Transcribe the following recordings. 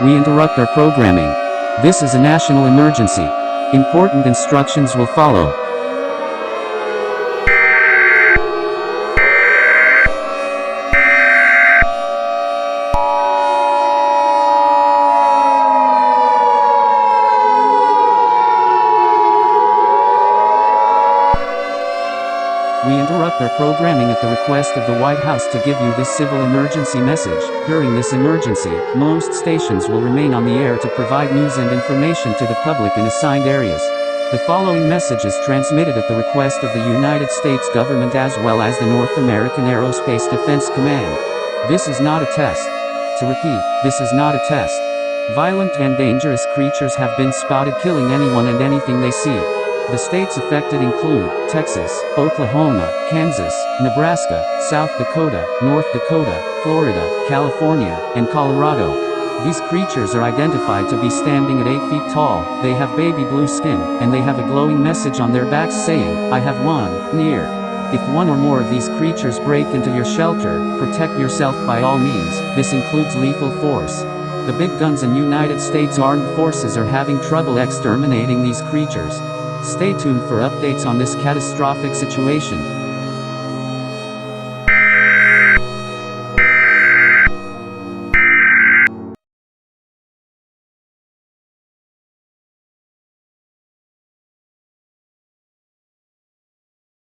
We interrupt our programming. This is a national emergency. Important instructions will follow. We interrupt our programming at the request of the White House to give you this civil emergency message. During this emergency, most stations will remain on the air to provide news and information to the public in assigned areas. The following message is transmitted at the request of the United States government as well as the North American Aerospace Defense Command. This is not a test. To repeat, this is not a test. Violent and dangerous creatures have been spotted killing anyone and anything they see. The states affected include Texas, Oklahoma, Kansas, Nebraska, South Dakota, North Dakota, Florida, California, and Colorado. These creatures are identified to be standing at 8 feet tall, they have baby blue skin, and they have a glowing message on their backs saying, "I have one, near." If one or more of these creatures break into your shelter, protect yourself by all means. This includes lethal force. The big guns and United States Armed Forces are having trouble exterminating these creatures. Stay tuned for updates on this catastrophic situation.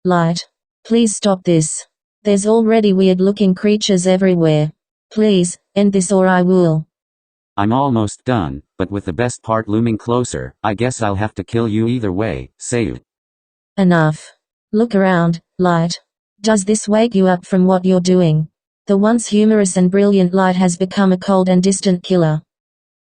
Light. Please stop this. There's already weird-looking creatures everywhere. Please, end this or I will. I'm almost done, but with the best part looming closer, I guess I'll have to kill you either way, Sayu. Enough. Look around, Light. Does this wake you up from what you're doing? The once humorous and brilliant Light has become a cold and distant killer.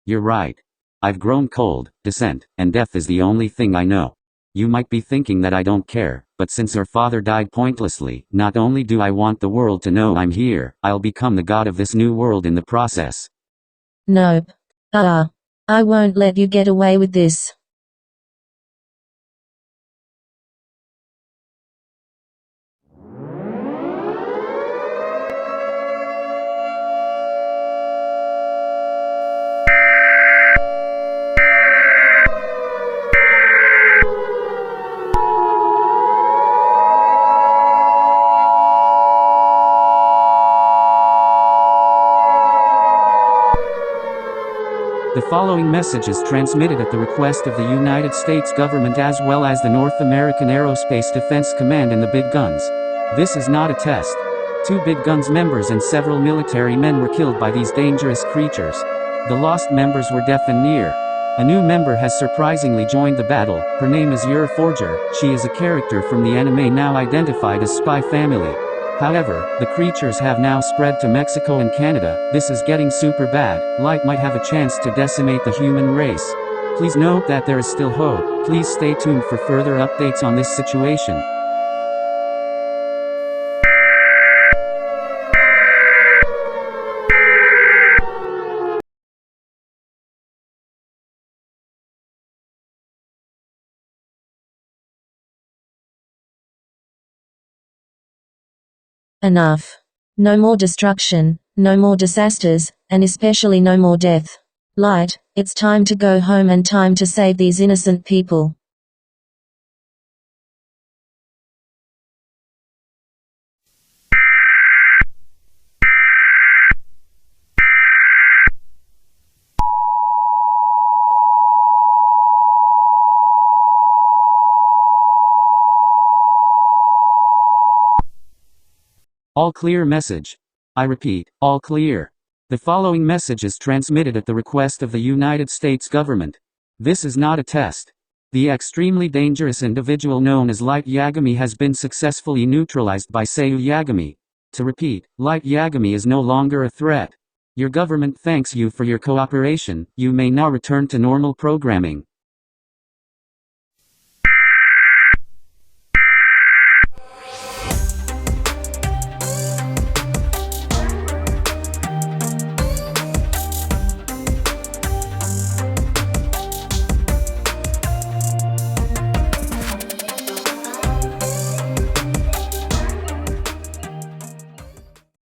You're right. I've grown cold, distant, and death is the only thing I know. You might be thinking that I don't care, but since your father died pointlessly, not only do I want the world to know I'm here, I'll become the god of this new world in the process. Nope. I won't let you get away with this. The following message is transmitted at the request of the United States government as well as the North American Aerospace Defense Command and the Big Guns. This is not a test. 2 Big Guns members and several military men were killed by these dangerous creatures. The lost members were deaf and near. A new member has surprisingly joined the battle. Her name is Yur Forger. She is a character from the anime now identified as Spy Family. However, the creatures have now spread to Mexico and Canada. This is getting super bad. Light might have a chance to decimate the human race. Please note that there is still hope. Please stay tuned for further updates on this situation. Enough. No more destruction, no more disasters, and especially no more death. Light, it's time to go home and time to save these innocent people. All clear message. I repeat, all clear. The following message is transmitted at the request of the United States government. This is not a test. The extremely dangerous individual known as Light Yagami has been successfully neutralized by Sayu Yagami. To repeat, Light Yagami is no longer a threat. Your government thanks you for your cooperation. You may now return to normal programming.